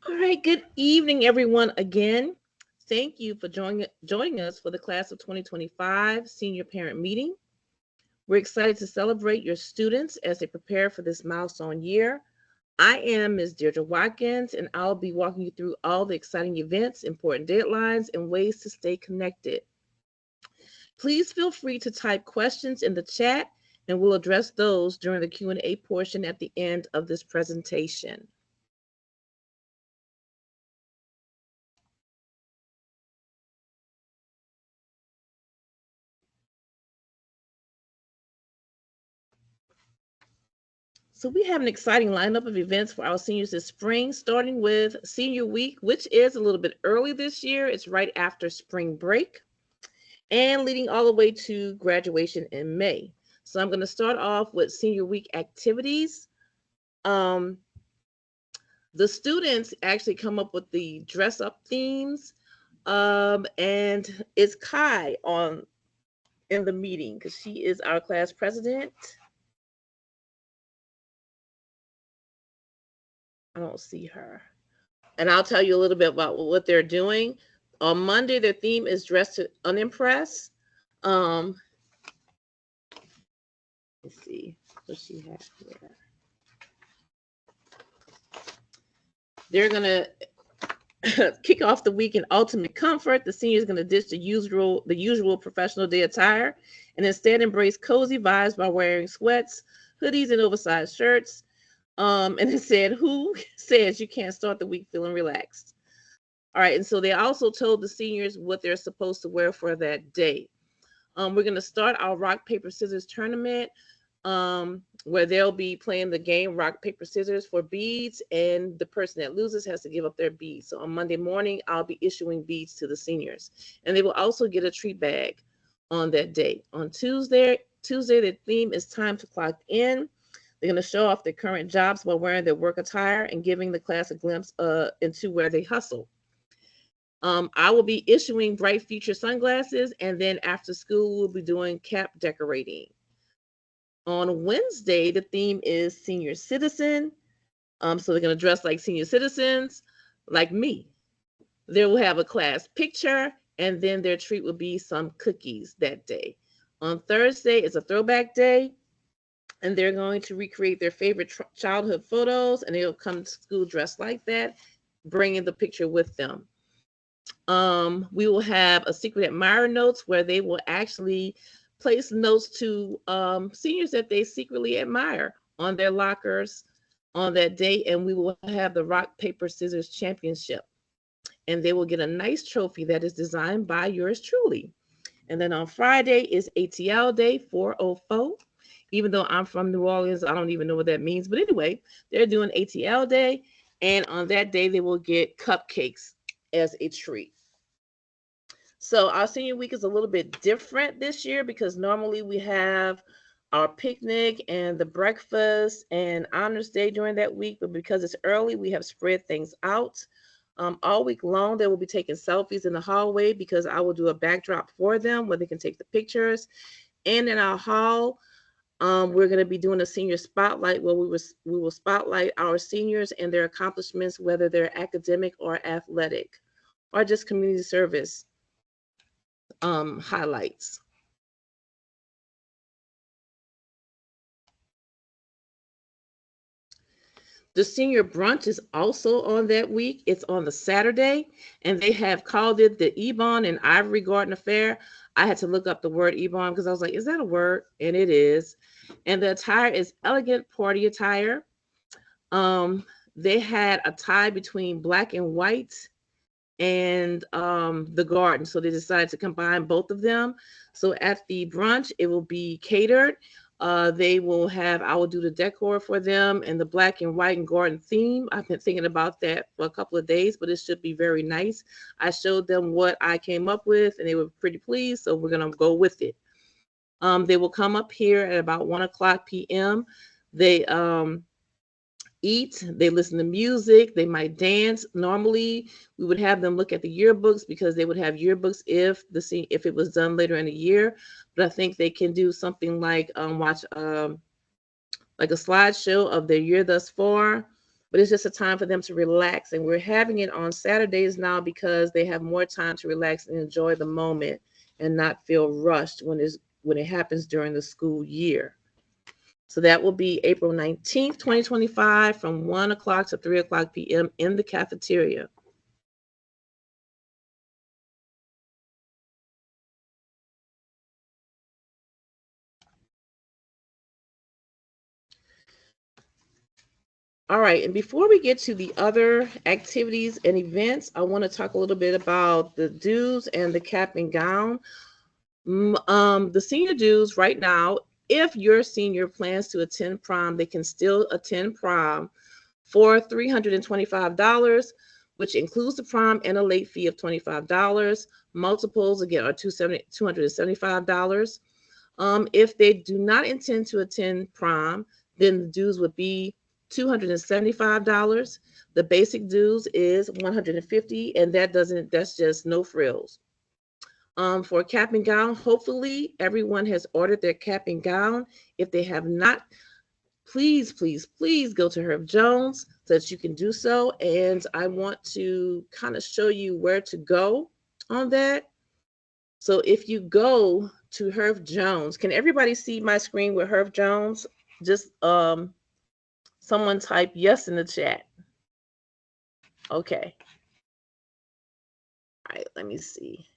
All right, good evening, everyone, again. Thank you for joining us for the class of 2025 senior parent meeting. We're excited to celebrate your students as they prepare for this milestone year. I am Ms. Deirdre Watkins, and I'll be walking you through all the exciting events, important deadlines, and ways to stay connected. Please feel free to type questions in the chat, and we'll address those during the Q&A portion at the end of this presentation. So we have an exciting lineup of events for our seniors this spring, starting with Senior Week, which is a little bit early this year. It's right after spring break and leading all the way to graduation in May. So I'm going to start off with Senior Week activities. Um, the students actually come up with the dress up themes, and it's Kai on in the meeting because she is our class president. I don't see her. And I'll tell you a little bit about what they're doing. On Monday, their theme is Dress to Unimpress. Let's see what she has here. They're gonna kick off the week in ultimate comfort. The seniors going to ditch the usual professional day attire and instead embrace cozy vibes by wearing sweats, hoodies, and oversized shirts. And it said, "Who says you can't start the week feeling relaxed?" All right, and so they also told the seniors what they're supposed to wear for that day. We're going to start our rock, paper, scissors tournament where they'll be playing the game rock, paper, scissors for beads, and the person that loses has to give up their beads. So on Monday morning, I'll be issuing beads to the seniors, and they will also get a treat bag on that day. On Tuesday, the theme is time to clock in. They're going to show off their current jobs while wearing their work attire and giving the class a glimpse into where they hustle. I will be issuing bright future sunglasses, and then after school, we'll be doing cap decorating. On Wednesday, the theme is senior citizen. So they're going to dress like senior citizens, like me. They will have a class picture, and then their treat will be some cookies that day. On Thursday is a throwback day, and they're going to recreate their favorite childhood photos, and they'll come to school dressed like that, bringing the picture with them. We will have a secret admirer notes where they will actually place notes to seniors that they secretly admire on their lockers on that day, and we will have the rock paper scissors championship, and they will get a nice trophy that is designed by yours truly. And then on Friday is ATL Day 404. Even though I'm from New Orleans, I don't even know what that means, but anyway, they're doing ATL Day, and on that day they will get cupcakes as a treat. So our senior week is a little bit different this year because normally we have our picnic and the breakfast and honors day during that week, but because it's early, we have spread things out. All week long, they will be taking selfies in the hallway because I will do a backdrop for them where they can take the pictures. And in our hall, we're going to be doing a senior spotlight where we will spotlight our seniors and their accomplishments, whether they're academic or athletic or just community service highlights. The senior brunch is also on that week. It's on the Saturday, and they have called it the Ebon and Ivory Garden Affair. I had to look up the word Ebon because I was like, is that a word? And it is. And the attire is elegant party attire. They had a tie between black and white and the garden. So they decided to combine both of them. So at the brunch, it will be catered. They will have, I will do the decor for them and the black and white and garden theme. I've been thinking about that for a couple of days, but it should be very nice. I showed them what I came up with and they were pretty pleased. So we're going to go with it. They will come up here at about 1 o'clock p.m. They eat, they listen to music, they might dance. Normally, we would have them look at the yearbooks because they would have yearbooks if it was done later in the year. But I think they can do something like watch like a slideshow of their year thus far. but it's just a time for them to relax. And we're having it on Saturdays now because they have more time to relax and enjoy the moment and not feel rushed when it happens during the school year. So that will be April 19th, 2025 from 1 o'clock to 3 o'clock p.m. in the cafeteria. All right, and before we get to the other activities and events, I want to talk a little bit about the dues and the cap and gown. The senior dues right now, if your senior plans to attend prom, they can still attend prom for $325, which includes the prom and a late fee of $25. Multiples, again, are $275. If they do not intend to attend prom, then the dues would be $275. The basic dues is $150, and that's just no frills. For cap and gown, hopefully everyone has ordered their cap and gown. If they have not, please, please, please go to Herb Jones so that you can do so. And I want to kind of show you where to go on that. So if you go to Herb Jones, can everybody see my screen with Herb Jones? Just someone type yes in the chat. Okay. All right, let me see.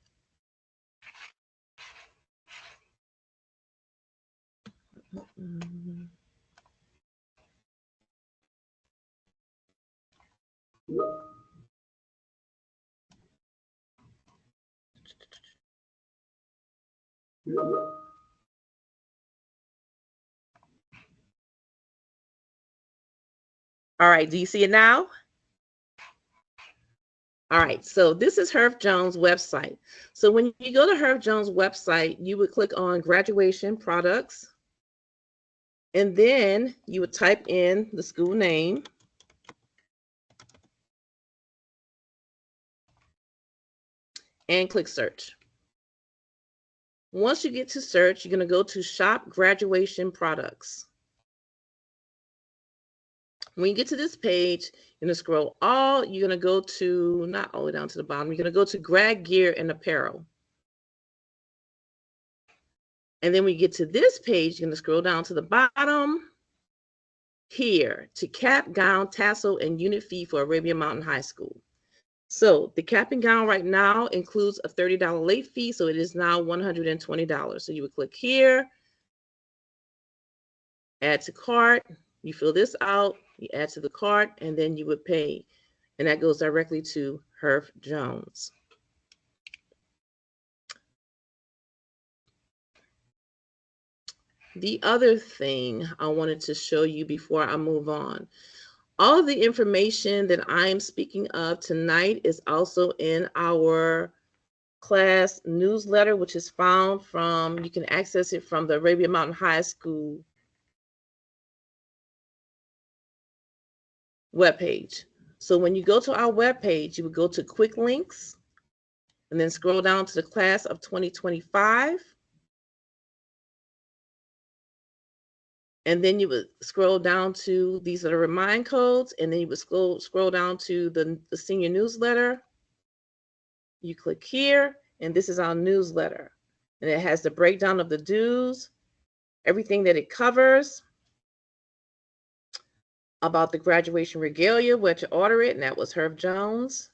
All right, do you see it now? All right, so this is Herb Jones' website. So when you go to Herb Jones' website, you would click on graduation products, and then you would type in the school name. And click search. Once you get to search, you're going to go to shop graduation products. When you get to this page, you're going to scroll you're going to go to, not all the way down to the bottom, you're going to go to grad gear and apparel. And then when you get to this page, you're going to scroll down to the bottom here to cap, gown, tassel, and unit fee for Arabian Mountain High School. So the cap and gown right now includes a $30 late fee, so it is now $120. So you would click here, add to cart, you fill this out, you add to the cart, and then you would pay. And that goes directly to Herb Jones. The other thing I wanted to show you before I move on, all of the information that I am speaking of tonight is also in our class newsletter, which is found you can access it from the Arabian Mountain High School webpage. So when you go to our webpage, you would go to quick links and then scroll down to the class of 2025. And then you would scroll down to, these are the remind codes, and then you would scroll down to the senior newsletter. You click here, and this is our newsletter. And it has the breakdown of the dues, everything that it covers, about the graduation regalia, where to order it, and that was Herb Jones.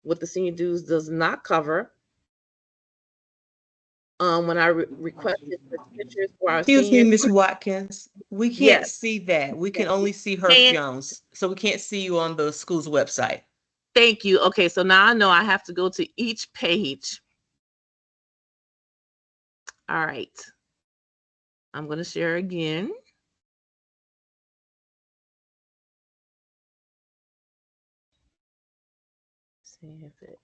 What the senior dues does not cover. When I requested the pictures for our Excuse seniors. me, Ms. Watkins. We can't see that. We can only see Herb Jones. So we can't see you on the school's website. Thank you. Okay, so now I know I have to go to each page. All right. I'm going to share again. See if it...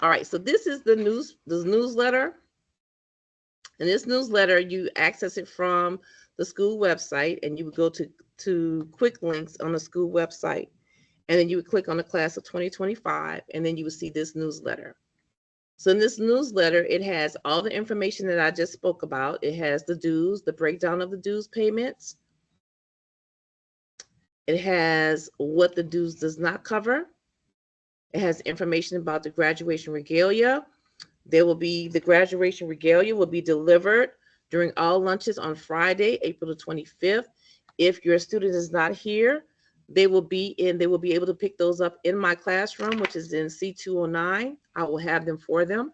All right, so this is the newsletter. In this newsletter, you access it from the school website, and you would go to quick links on the school website. And then you would click on the class of 2025, and then you would see this newsletter. So in this newsletter, it has all the information that I just spoke about. It has the dues, the breakdown of the dues payments. It has what the dues does not cover. It has information about the graduation regalia. The graduation regalia will be delivered during all lunches on Friday, April the 25th. If your student is not here, they will be able to pick those up in my classroom, which is in C209. I will have them for them.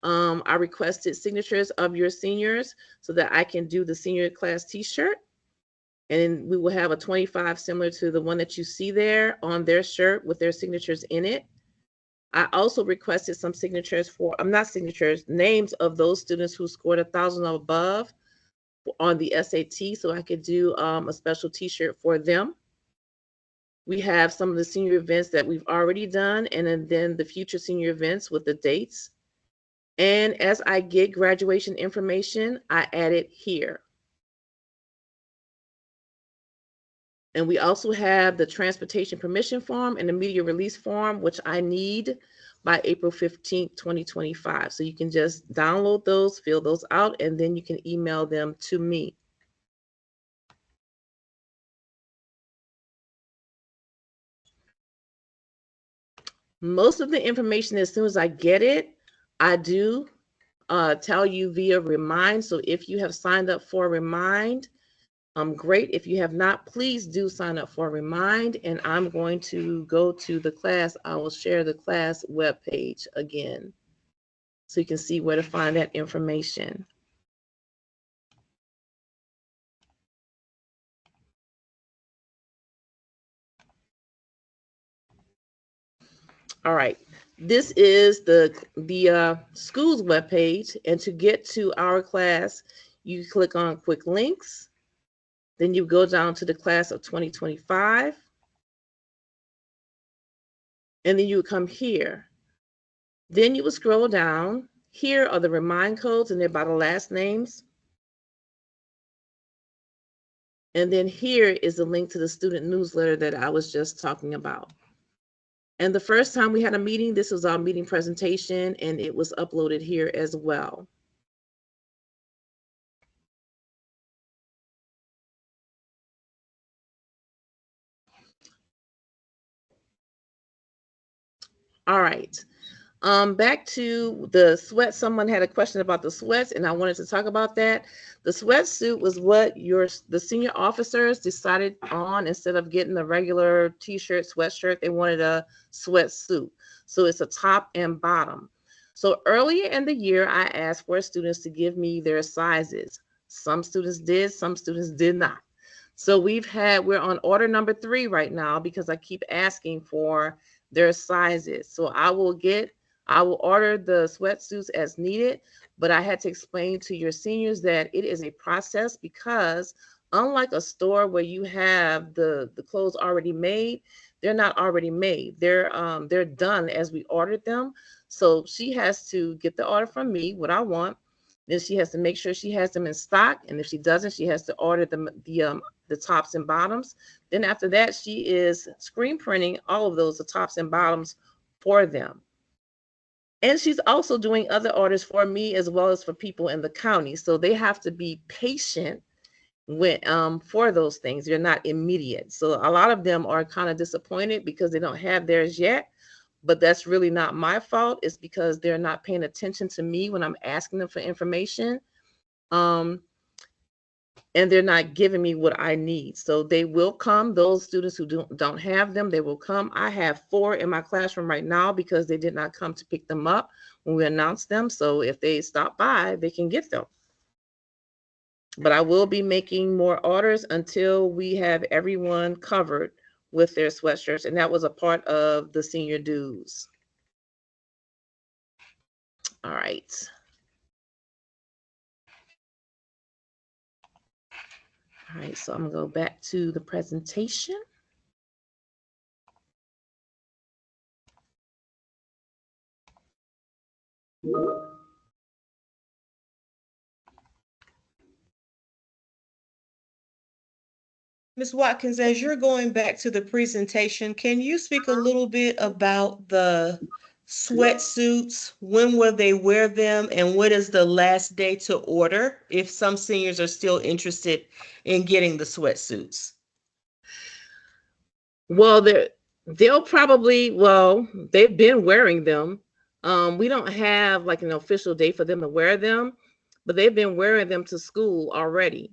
I requested signatures of your seniors so that I can do the senior class t-shirt. And we will have a 25 similar to the one that you see there on their shirt with their signatures in it. I also requested some signatures names of those students who scored 1,000 or above on the SAT, so I could do a special t-shirt for them. We have some of the senior events that we've already done, and then the future senior events with the dates. And as I get graduation information, I add it here. And we also have the transportation permission form and the media release form, which I need by April 15th, 2025. So you can just download those, fill those out, and then you can email them to me. Most of the information, as soon as I get it, I do tell you via Remind. So if you have signed up for Remind, great. If you have not, please do sign up for Remind. And I'm going to go to the class. I will share the class webpage again so you can see where to find that information. All right. This is the school's webpage. And to get to our class, you click on Quick Links. Then you go down to the class of 2025. And then you would come here. Then you will scroll down. Here are the Remind codes, and they're by the last names. And then here is the link to the student newsletter that I was just talking about. And the first time we had a meeting, this was our meeting presentation, and it was uploaded here as well. All right. Back to the sweat. Someone had a question about the sweats, and I wanted to talk about that. The sweatsuit was what the senior officers decided on. Instead of getting the regular t-shirt, sweatshirt, they wanted a sweatsuit. So it's a top and bottom. So earlier in the year, I asked for students to give me their sizes. Some students did, some students did not. So we're on order number 3 right now because I keep asking for their sizes. So I will order the sweatsuits as needed, but I had to explain to your seniors that it is a process because unlike a store where you have the clothes already made, they're not already made. They're done as we ordered them. So she has to get the order from me, what I want. Then she has to make sure she has them in stock. And if she doesn't, she has to order the tops and bottoms. Then after that, she is screen printing all of those, the tops and bottoms for them. And she's also doing other orders for me as well as for people in the county. So they have to be patient for those things. They're not immediate. So a lot of them are kind of disappointed because they don't have theirs yet. But that's really not my fault. It's because they're not paying attention to me when I'm asking them for information. And they're not giving me what I need. So they will come. Those students who don't have them, they will come. I have 4 in my classroom right now because they did not come to pick them up when we announced them. So if they stop by, they can get them. But I will be making more orders until we have everyone covered with their sweatshirts. And that was a part of the senior dues. All right. All right, so I'm going to go back to the presentation. Ms. Watkins, as you're going back to the presentation, can you speak a little bit about the sweatsuits? When will they wear them, and what is the last day to order if some seniors are still interested in getting the sweatsuits? Well, they'll probably, well, they've been wearing them. We don't have like an official date for them to wear them, but they've been wearing them to school already.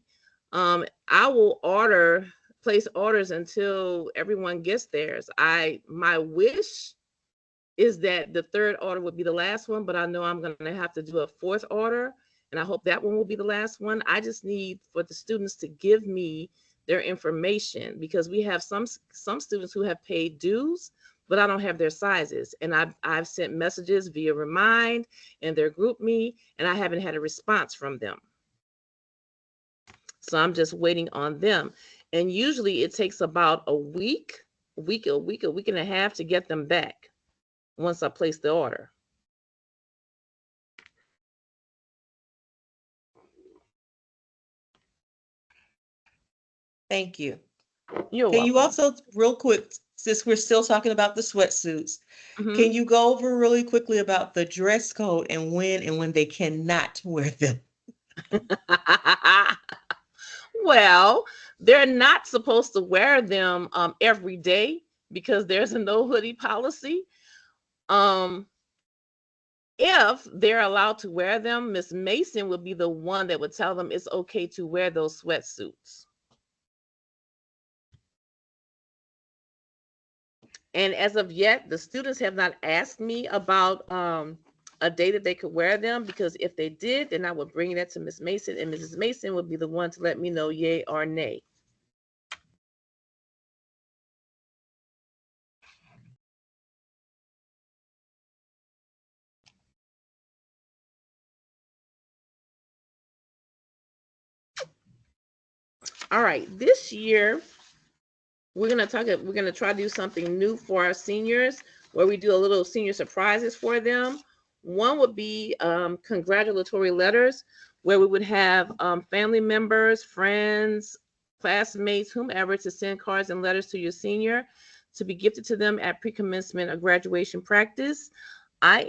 I will place orders until everyone gets theirs. My wish is that the third order would be the last one, but I know I'm going to have to do a fourth order, and I hope that one will be the last one. I just need for the students to give me their information, because we have some students who have paid dues, but I don't have their sizes, and I've sent messages via Remind and their group me, and I haven't had a response from them. So I'm just waiting on them, and usually it takes about a week and a half to get them back once I place the order. Thank you. You're Can welcome. you also, real quick, since we're still talking about the sweatsuits, can you go over really quickly about the dress code and when they cannot wear them? Well, they're not supposed to wear them every day because there's a no hoodie policy. If they're allowed to wear them, Miss Mason would be the one that would tell them it's okay to wear those sweatsuits. And as of yet, the students have not asked me about a day that they could wear them, because if they did, then I would bring that to Miss Mason, and Mrs. Mason would be the one to let me know yay or nay. All right, this year we're gonna try to do something new for our seniors, where we do a little senior surprises for them. One would be congratulatory letters, where we would have family members, friends, classmates, whomever, to send cards and letters to your senior to be gifted to them at pre-commencement or graduation practice. I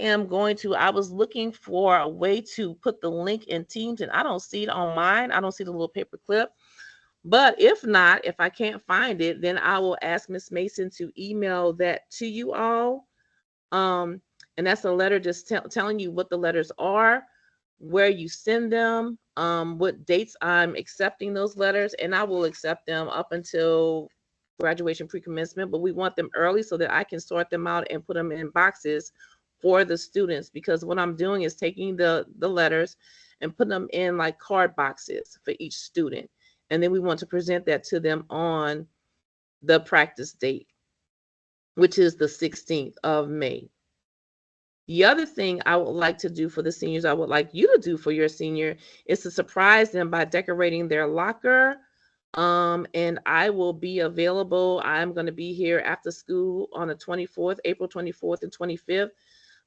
was looking for a way to put the link in Teams, and I don't see it on mine. I don't see the little paper clip. But if not, if I can't find it, then I will ask Miss Mason to email that to you all. And that's a letter just telling you what the letters are, where you send them, what dates I'm accepting those letters, and I will accept them up until graduation pre-commencement, but we want them early so that I can sort them out and put them in boxes for the students, because what I'm doing is taking the letters and putting them in like card boxes for each student. And then we want to present that to them on the practice date, which is the 16th of May. The other thing I would like to do for the seniors, I would like you to do for your senior, is to surprise them by decorating their locker. And I will be available. I'm going to be here after school on the 24th, April 24th and 25th,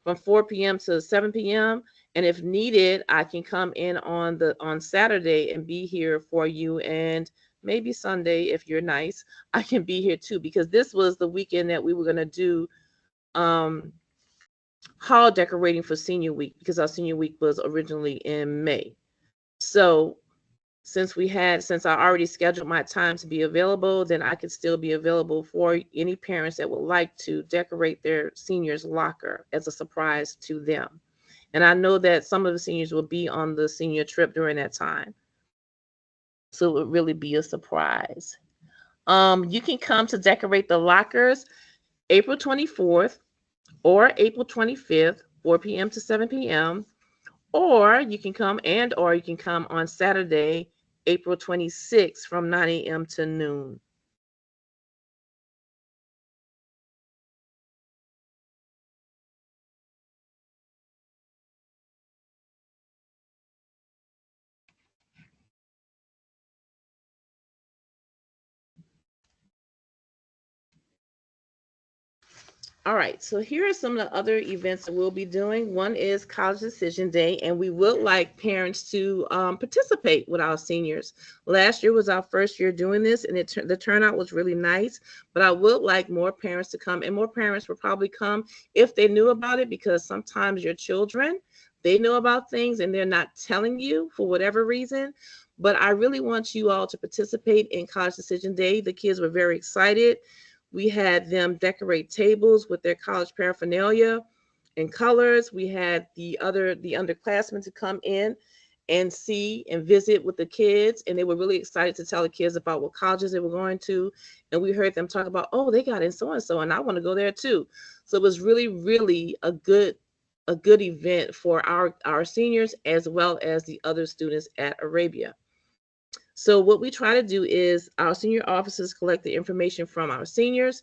from 4 p.m. to 7 p.m. And if needed, I can come in on Saturday and be here for you, and maybe Sunday, if you're nice, I can be here too, because this was the weekend that we were going to do hall decorating for senior week, because our senior week was originally in May. So since I already scheduled my time to be available, then I could still be available for any parents that would like to decorate their seniors' locker as a surprise to them. And I know that some of the seniors will be on the senior trip during that time, so it would really be a surprise. You can come to decorate the lockers April 24th or April 25th, 4 p.m. to 7 p.m. Or you can come on Saturday, April 26th, from 9 a.m. to noon. All right, so here are some of the other events that we'll be doing. One is College Decision Day, and we would like parents to participate with our seniors. Last year was our first year doing this, and the turnout was really nice. But I would like more parents to come, and more parents will probably come if they knew about it, because sometimes your children, they know about things and they're not telling you for whatever reason. But I really want you all to participate in College Decision Day. The kids were very excited. We had them decorate tables with their college paraphernalia and colors. We had the underclassmen to come in and see and visit with the kids, and they were really excited to tell the kids about what colleges they were going to. And we heard them talk about, oh, they got in so and so, and I want to go there too. So it was really, really a good event for our seniors as well as the other students at Arabia. So what we try to do is our senior officers collect the information from our seniors,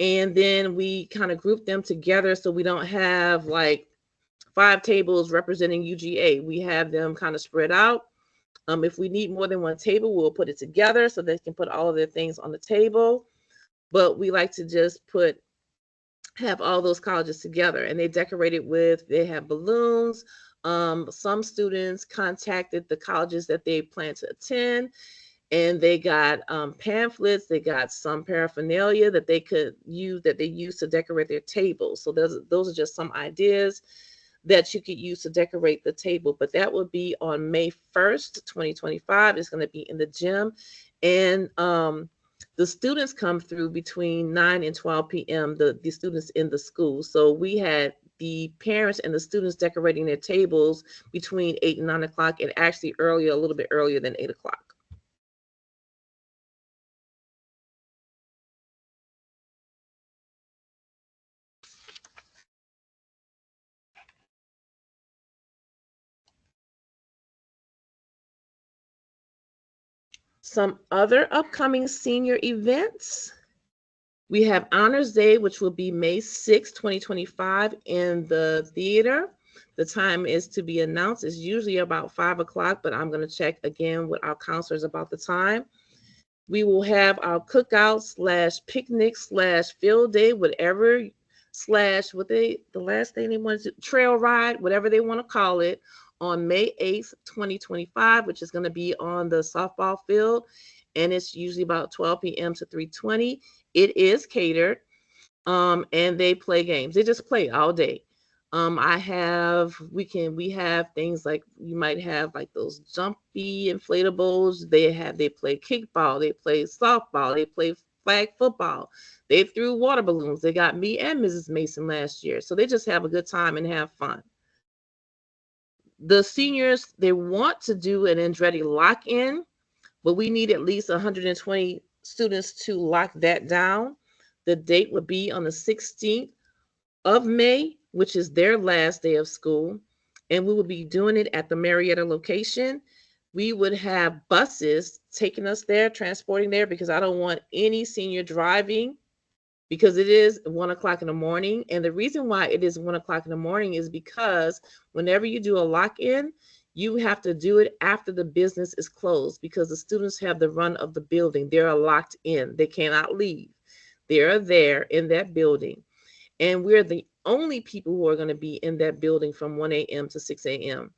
and then we kind of group them together so we don't have like 5 tables representing UGA. We have them kind of spread out. If we need more than one table, we'll put it together so they can put all of their things on the table. But we like to just have all those colleges together, and they have balloons. Some students contacted the colleges that they plan to attend, and they got pamphlets. They got some paraphernalia that they could use, that they use to decorate their tables. So those are just some ideas that you could use to decorate the table. But that will be on May 1st, 2025. It's going to be in the gym, and the students come through between 9 and 12 p.m., the students in the school. So we had the parents and the students decorating their tables between 8 and 9 o'clock, and actually earlier, a little bit earlier than 8 o'clock. Some other upcoming senior events. We have Honors Day, which will be May 6, 2025 in the theater. The time is to be announced. It's usually about 5 o'clock, but I'm going to check again with our counselors about the time. We will have our cookout slash picnic slash field day, whatever slash what the last thing they want to trail ride, whatever they want to call it, on May 8th, 2025, which is going to be on the softball field. And it's usually about 12 p.m. to 3:20. It is catered. And they play games. They just play all day. We have things like, you might have like those jumpy inflatables. They play kickball, they play softball, they play flag football. They threw water balloons. They got me and Mrs. Mason last year. So they just have a good time and have fun. The seniors, they want to do an Andretti lock-in, but we need at least 120 students to lock that down. The date would be on the 16th of May, which is their last day of school, and we will be doing it at the Marietta location. We would have buses taking us there, transporting there, because I don't want any senior driving, because it is 1 o'clock in the morning. And the reason why it is 1 o'clock in the morning is because whenever you do a lock-in, you have to do it after the business is closed, because the students have the run of the building. They're locked in. They cannot leave. They're there in that building. And we're the only people who are going to be in that building from 1 a.m. to 6 a.m.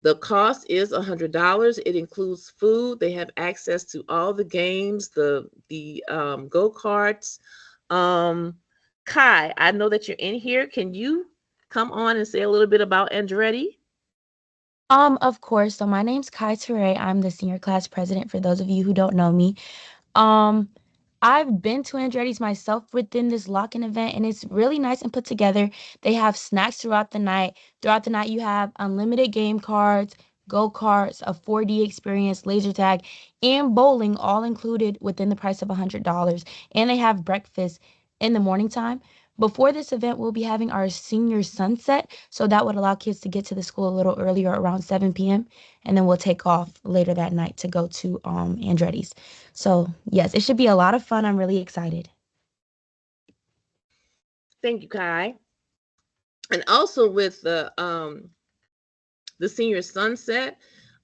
The cost is $100. It includes food. They have access to all the games, the go-karts. Kai, I know that you're in here. Can you come on and say a little bit about Andretti? Of course. So my name's Kai Toure. I'm the senior class president for those of you who don't know me. Um, I've been to Andretti's myself within this lock-in event, and it's really nice and put together. They have snacks throughout the night. Throughout the night, you have unlimited game cards, go-karts, a 4D experience, laser tag, and bowling, all included within the price of $100. And they have breakfast in the morning time. Before this event, we'll be having our senior sunset, so that would allow kids to get to the school a little earlier, around 7 p.m., and then we'll take off later that night to go to Andretti's. So, yes, it should be a lot of fun. I'm really excited. Thank you, Kai. And also with the senior sunset,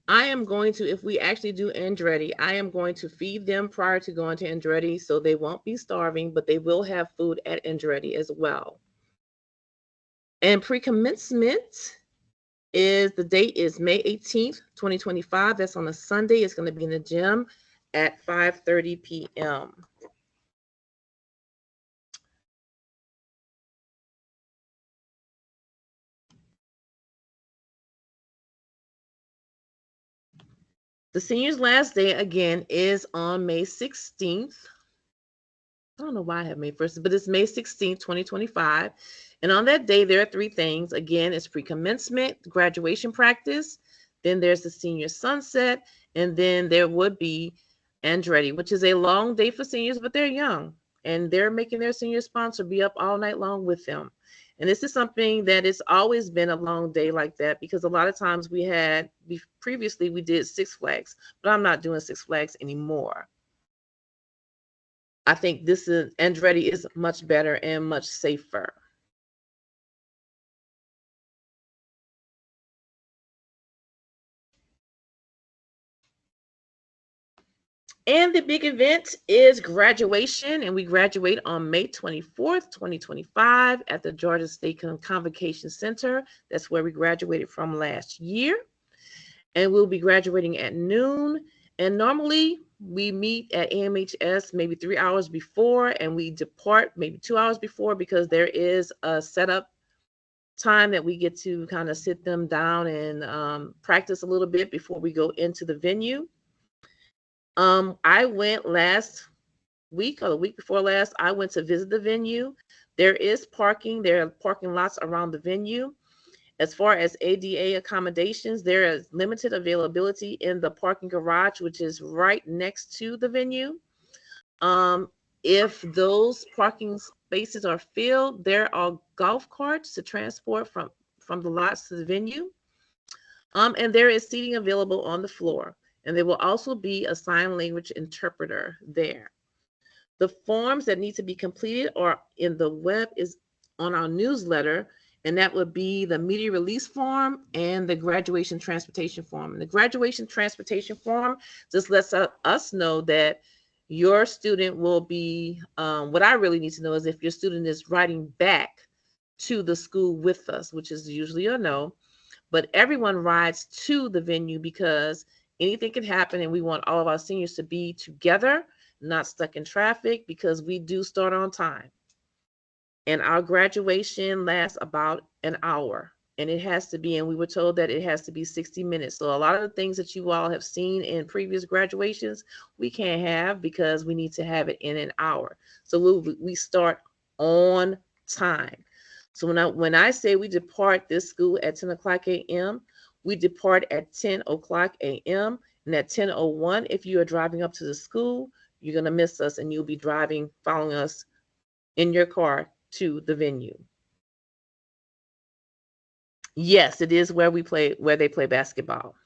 I am going to, if we actually do Andretti, I am going to feed them prior to going to Andretti, so they won't be starving, but they will have food at Andretti as well. And pre-commencement is, the date is May 18th, 2025. That's on a Sunday. It's going to be in the gym at 5:30 p.m. The seniors' last day again is on May 16th. I don't know why I have May 1st, but it's May 16th, 2025. And on that day, there are three things. Again, it's pre-commencement, graduation practice, then there's the senior sunset, and then there would be Andretti, which is a long day for seniors, but they're young, and they're making their senior sponsor be up all night long with them. And this is something that it's always been a long day like that, because a lot of times previously we did Six Flags, but I'm not doing Six Flags anymore. I think this is, Andretti is much better and much safer. And the big event is graduation, and we graduate on May 24th, 2025 at the Georgia State Convocation Center. That's where we graduated from last year. And we'll be graduating at noon. And normally we meet at AMHS maybe 3 hours before, and we depart maybe 2 hours before, because there is a setup time that we get to kind of sit them down and practice a little bit before we go into the venue. I went last week or the week before last, I went to visit the venue. There is parking. There are parking lots around the venue. As far as ADA accommodations, there is limited availability in the parking garage, which is right next to the venue. If those parking spaces are filled, there are golf carts to transport from the lots to the venue. And there is seating available on the floor. And there will also be a sign language interpreter there. The forms that need to be completed are in the web, is on our newsletter, and that would be the media release form and the graduation transportation form. And the graduation transportation form just lets us know that your student will be, what I really need to know is if your student is riding back to the school with us, which is usually a no, but everyone rides to the venue because anything can happen, and we want all of our seniors to be together, not stuck in traffic, because we do start on time. And our graduation lasts about an hour, and it has to be, and we were told that it has to be 60 minutes. So a lot of the things that you all have seen in previous graduations, we can't have, because we need to have it in an hour. So we start on time. So when I say we depart this school at 10 o'clock a.m., we depart at 10 o'clock a.m. And at 10:01, if you are driving up to the school, you're going to miss us, and you'll be following us in your car to the venue. Yes, it is where they play basketball.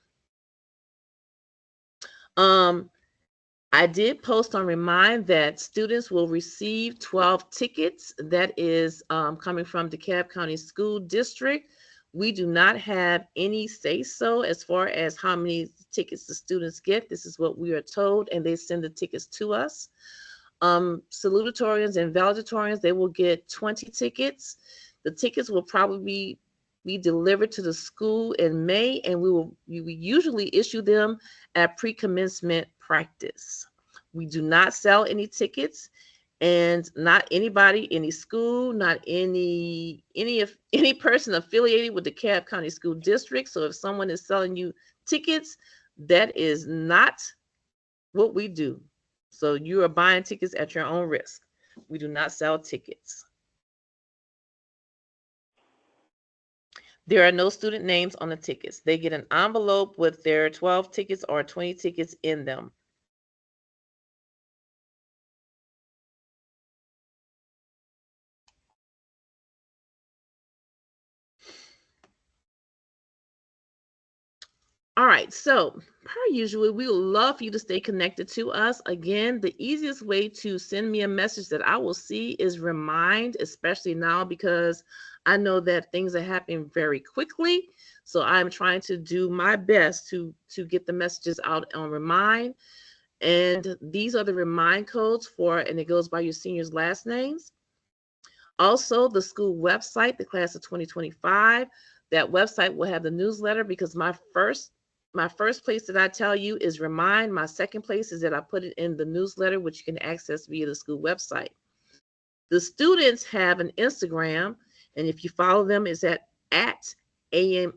I did post on Remind that students will receive 12 tickets. That is coming from DeKalb County School District. We do not have any say-so as far as how many tickets the students get. This is what we are told, and they send the tickets to us. Salutatorians and valedictorians, they will get 20 tickets. The tickets will probably be delivered to the school in May, and we usually issue them at pre-commencement practice. We do not sell any tickets, and not anybody, any school, not any person affiliated with the DeKalb County School District. So if someone is selling you tickets, that is not what we do. So you are buying tickets at your own risk. We do not sell tickets. There are no student names on the tickets. They get an envelope with their 12 tickets or 20 tickets in them. All right, so per usual, we would love for you to stay connected to us. Again, the easiest way to send me a message that I will see is Remind, especially now because I know that things are happening very quickly. So I'm trying to do my best to get the messages out on Remind. And these are the Remind codes for, and it goes by your seniors' last names. Also, the school website, the class of 2025, that website will have the newsletter, because my first place that I tell you is Remind. My second place is that I put it in the newsletter, which you can access via the school website. The students have an Instagram, and if you follow them, it's at AMHS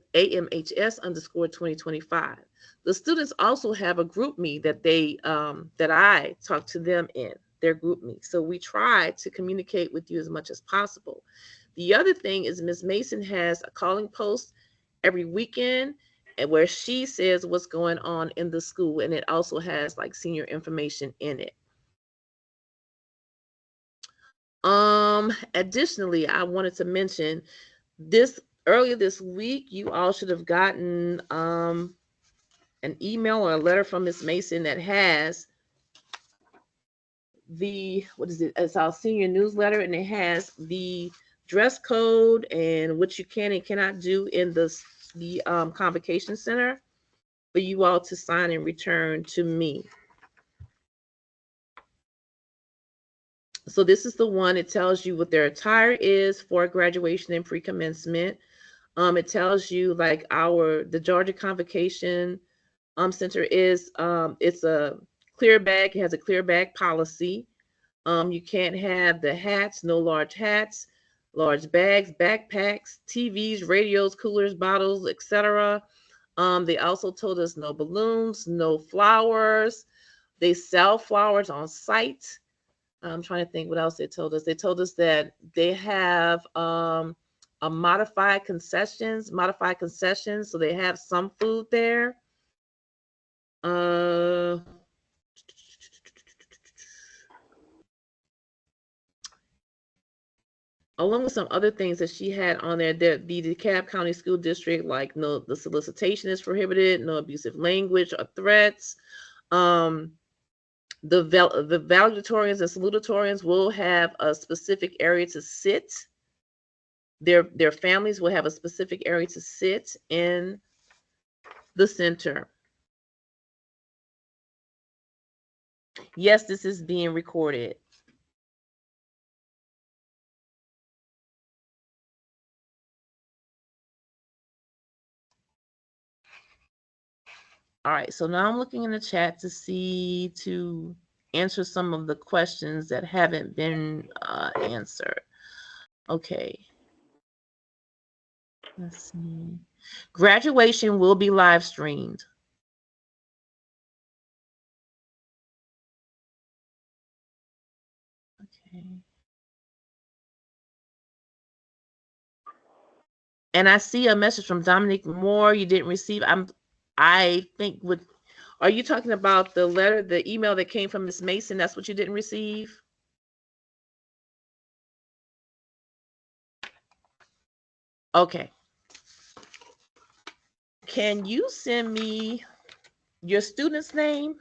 _ 2025. The students also have a group me that that I talk to them in their group me. So we try to communicate with you as much as possible. The other thing is Miss Mason has a calling post every weekend, and where she says what's going on in the school, and it also has like senior information in it. Additionally, I wanted to mention this earlier this week, you all should have gotten an email or a letter from Miss Mason that has the, what is it? It's our senior newsletter, and it has the dress code and what you can and cannot do in the convocation center for you all to sign and return to me. So this is the one. It tells you what their attire is for graduation and pre-commencement. It tells you like the Georgia Convocation Center is it's a clear bag. It has a clear bag policy. You can't have the hats, no large hats, large bags, backpacks, TVs, radios, coolers, bottles, etc. They also told us no balloons, no flowers. They sell flowers on site. I'm trying to think what else they told us. They told us that they have a modified concessions, so they have some food there. Along with some other things that she had on there, the DeKalb County School District, like no, the solicitation is prohibited, no abusive language or threats. The valedictorians and salutatorians will have a specific area to sit. Their families will have a specific area to sit in the center. Yes, this is being recorded. All right, so now I'm looking in the chat to answer some of the questions that haven't been answered. Okay. Let's see. Graduation will be live streamed. Okay. And I see a message from Dominique Moore you didn't receive. I think are you talking about the letter, the email that came from Miss Mason? That's what you didn't receive? Okay. Can you send me your student's name?